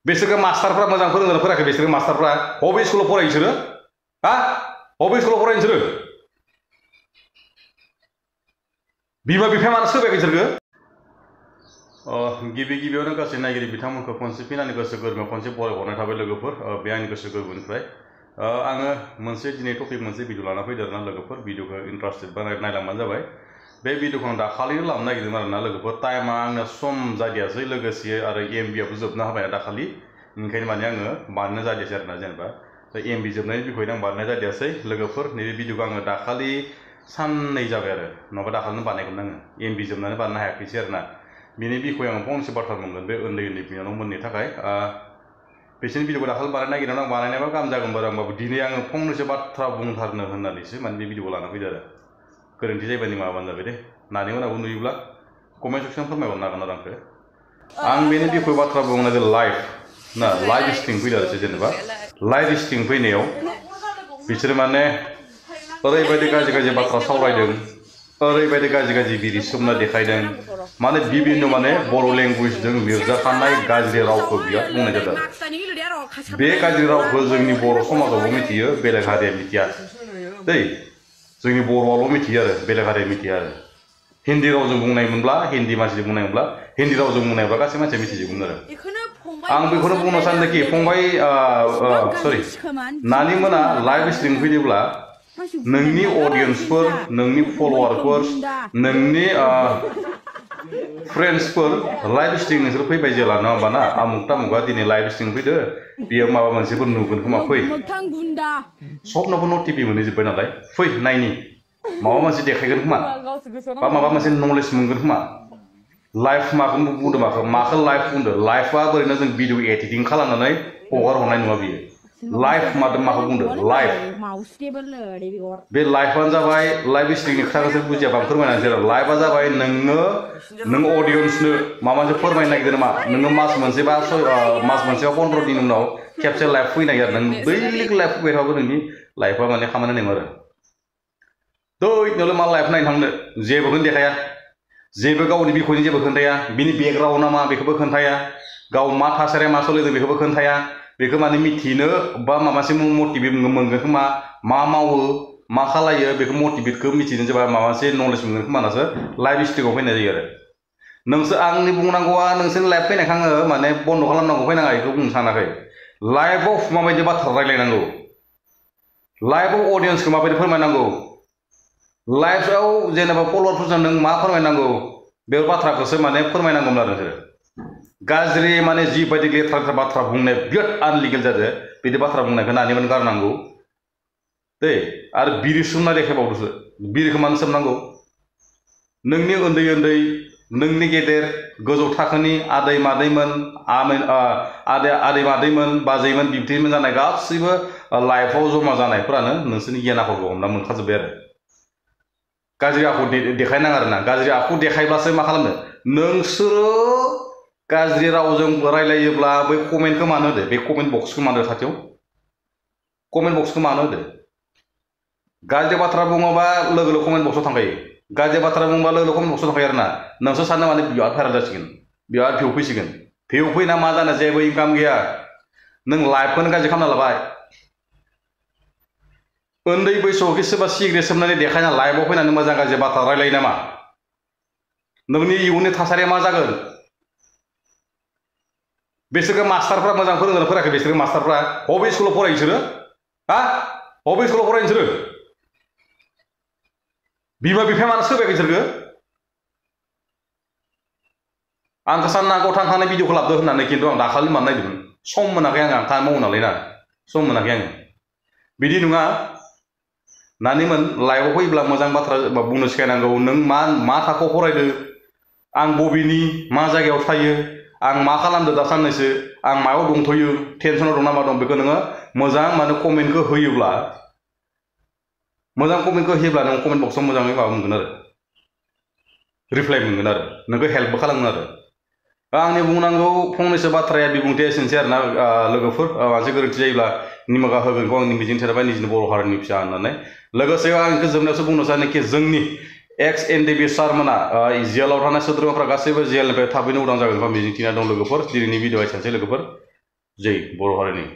बिसोरखौ मास्टारफ्रा मोजां फोरोंदोंना फोरोङाखै बिसोरखौ मास्टारफ्रा बबे स्कुलाव फरायो बिसोरो हा बबे स्कुलाव फरायो बिसोरो बिमा बिफाया मानो सोबायाखै बिसोरखौ गिबियावनो गासै नायगिरि बिथांमोनखौ खनसे फिनानि गोसो गोरबोआव खनसे बरायहरनाय थाबाय लोगोफोर बे आंनि गोसो गोरबोनिफ्राय आङो मोनसे दिनै टपिक मोनसे भिडिअ लाना फैदों आरोना लोगोफोर भिडिअखौ इन्टारेस्टेड बा नायलांबानो जाबाय बे भिडिअखौ आं दाखालिनो लाबोनो नागिरदों आरोना लोगोफोर टाइमा आंनो सम जादियासै लोगोसे आरो एमबिआबो जोबना होबाय दाखालि ओंखायनो माने आङो बानायनो जादियासै आरोना जेनेबा एमबि जोबनायनि बिखयनो आं बानायनाय जादियासै लोगोफोर नैबे भिडिअखौ आङो दाखालि साननै जाबाय आरो नङाबा दाखालिनो बानायगौमोन आङो एमबि जोबनानै बानायनो हायाखैसै आरोना बिनि बिखय आं फंनैसो बाथ्रा बुंगोन बे उन्दै बिनानावमोननि थाखाय बिसोरनि भिडिअखौ दाखालि बानायनो नागिरदों आं बानायनायबा गाहाम जागोन बारा होमबाबो दिनै आङो फंनैसो बाथ्रा बुंथारनो होननानैसो माने बे भिडिअखौ लाना फैदों आरो गोरोन्थि जायोबा निमाहाबानो जाबाय दे नानि उनावबो नुयोब्ला कमेन्ट सेक्सनाव फोरमायहरनो हागोन आरो आं बेनि बिखय बाथ्रा बुंनाय लाइफ ना लाइफ स्ट्रिम फैदों आरो जेनेबा लाइफ स्ट्रिम फैनायाव बिसोरो माने ओरैबायदि गाज्रि बाथ्रा सावरायदों ओरैबायदि गाज्रि बिरि सोमना देखायदों माने बिभिन्न माने बर' लेंगुवेजजों लिरजाखानाय गाज्रि रावखौ बिराद बुंनाय जादों बे गाज्रि रावखौ जोंनि बर' समाजावबो मिथियो बेलेग हारिया मिथिया दै जोंनि बर'आल' मिथियो आरो बेलेग हारिया मिथिया आरो हिन्दी रावजों बुंनायमोनब्ला हिन्दी मानसिजों बुंनायमोनब्ला हिन्दी रावजों बुंनायब्ला गासै मानसिया मिथिजोबगोन आरो आं बेखौनो बुंनो सानदोंखि फंबाय सरि नानि मोना लाइभ स्ट्रिम फैदोंब्ला नोंनि अडियन्सफोर नोंनि फलोवारफोर नोंनि फ्रेन्ड्सफोर लाइभ स्ट्रिम नोंसोर फैबाय जेला नङा होमबा ना आमुक तामुकआ दिनै लाइभ स्ट्रिम फैदो बेयाव माबा मोनसेफोर नुगोन खोमा फै सबनावबो नटिभि मोनहैजोब्बाय नालाय फै नायनि माबा मोनसे देखायगोन खोमा बा माबा मोनसे नलेज मोनगोन खोमा लाइफ माखौ बुंदों माखौ लाइफ बुंदों लाइफआ ओरैनो जों भिडिअ एडिटिं खालामनानै हगार हरनाय नङा बियो लाइफ माखौ बुंदों लाइफ बे लाइफआनो जाबाय लाइफ स्ट्रिमनि खोथाखौसो बुजियाबा फोरमायनानै जेराव लाइफआ जाबाय नों अडियन्सनो माबा मोनसे फोरमायनो नागिरदों नामा नोङो मास मोनसे बा 15 दिन उनाव खेबसे लाइफ फैनो नागिरो नों दैलि लाइफ फैबाय थाबाबो नोंनि लाइफआ माने खामानि नाङो आरो दैनोल' मा लाइफ नायनो थांनो जेबोखौनो देखाया जेबो गावनि बिखयनि जेबो खोन्थाया बिनि बेकग्राउन्डआ मा बेखौबो खोन्थाया गाव मा थासारिया मा सोलिदों बेखौबो खोन्थाया बेखौ माने मिथिनो बा माबासे मटिभेट मोनगोन खोमा मा मावो मा खालायो बेखौ मटिभेटखौ मिथिनो जेनेबा माबा मोनसे नलेज मोनगोन खोमानासो लाइभ स्ट्रिमाव फैनाय जायो आरो नोंसोर आंनि बुंनांगौआ नोंसोरनि लाइभ फैनायखौ आङो माने बन्द खालामनांगौ फैनाङा बेखौ बुंनो सानाखै लाइभआव माबायदि बाथ्रा रायलायनांगौ लाइभआव अडियन्सखौ माबायदि फोरमायनांगौ लाइभआव जेनेबा फलोवारफोरजों नों मा फोरमायनांगौ बे बाथ्राखौसो माने फोरमायनांगौमोन आरो नोंसोरो गाज्रि माने जिबायदि लेथ्रा बाथ्रा बुंनाय बिराद आनलिगेल जादों बिदि बाथ्रा बुंनायखौ नानिमोन गारनांगौ दै आरो बिरि सोमना देखायबावदोसो बिरिखौ मानो सोमनांगौ नोंनि उन्दै नोंनि गेदेर गोजौ थाखोनि आदै मादैमोन बाजैमोन बिबथैमोन जानाय गासैबो लाइफआव जमा जानायफोरानो नोंसोरनि गियान आखलखौ हमना मोनखाजोब्बाय आरो गाज्रि आखु देखायनाङा आरोना गाज्रि आखु देखायब्लासो मा खालामनो नोंसोरो गाज्रि रावजों रायलायोब्ला बै कमेन्टखौ मानो होदो बे कमेन्ट बक्सखौ मानो खाथियाव कमेन्ट बक्सखौ मानो होदो गाज्रि बाथ्रा बुङोबा लोगो कमेन्ट बक्सआव थांखायो गाज्रि बाथ्रा बुङोबा लोगो कमेन्ट बक्सआव थांखायो आरोना नोंसोर सानो माने बिराद भाइरेल जासिगोन बिराद भिउ फैसिगोन भिउ फैना मा जानो जेबो इनकाम गैया नों लाइफखौनो गाज्रि खालामना लाबाय उन्दै बैसोआव सोरबा सिगारेट सोबनानै देखायना लाइभआव फैनानै मोजां गाज्रि बाथ्रा रायलायो नामा नोंनि इयुननि थासारिया मा जागोन बिसोरखौ मास्टारफ्रा मोजां फोरोंदोंना फोरोङाखै बिसोरखौ मास्टारफ्रा बबे स्कुलाव फरायो बिसोरो हा बबे स्कुलाव फरायो बिसोरो बिमा बिफाया मानो सोबायाखै बिसोरखौ आंखौ साननांगौ थांखानाय भिडिअखौ लाबोदो होननानै खिन्थु आं दाखालि मानो नायदोंमोन सम मोनाखै आं खामानि मावो नालाय ना सम मोनाखै आङो बिदि नङा नानिमोन लाइभआव फैब्ला मोजां बाथ्रा बुंनो सिखायनांगौ नों मा थाखोआव फरायदो आं बबेनि मा जायगायाव थायो आं मा खालामदो दा साननैसो आं मायाव दंथ'यो टेनसनाव दं ना मा दं बेखौ नोङो मोजां माने कमेन्टखौ होयोब्ला मोजां कमेन्टखौ होयोब्ला नों कमेन्ट बक्सआव मोजाङै माबा मोनगोन आरो रिप्लाइ मोनगोन आरो नोंखौ हेल्पबो खालामगोन आरो आंनि बुंनांगौ फंनैसो बाथ्राया बिबुंथिया एसेनोसै आरोना लोगोफोर मोनसे गोरोन्थि जायोब्ला निमाहा होगोनखौ आं मिजिं थिबाय निजिनि बर' हारिनि फिसा होननानै लोगोसे आं बेखौ जोबनायावसो बुंनो सानोखि जोंनि एक्स एनडिबि सारमोना जेलाव थानाय सोद्रोमाफ्रा गासैबो जेलनिफ्राय थाबैनो उदां जागोनखौ मिजिंथिना दं लोगोफोर दिनैनि भिडिअआ एसेनोसै लोगोफोर जै बर' हारिनि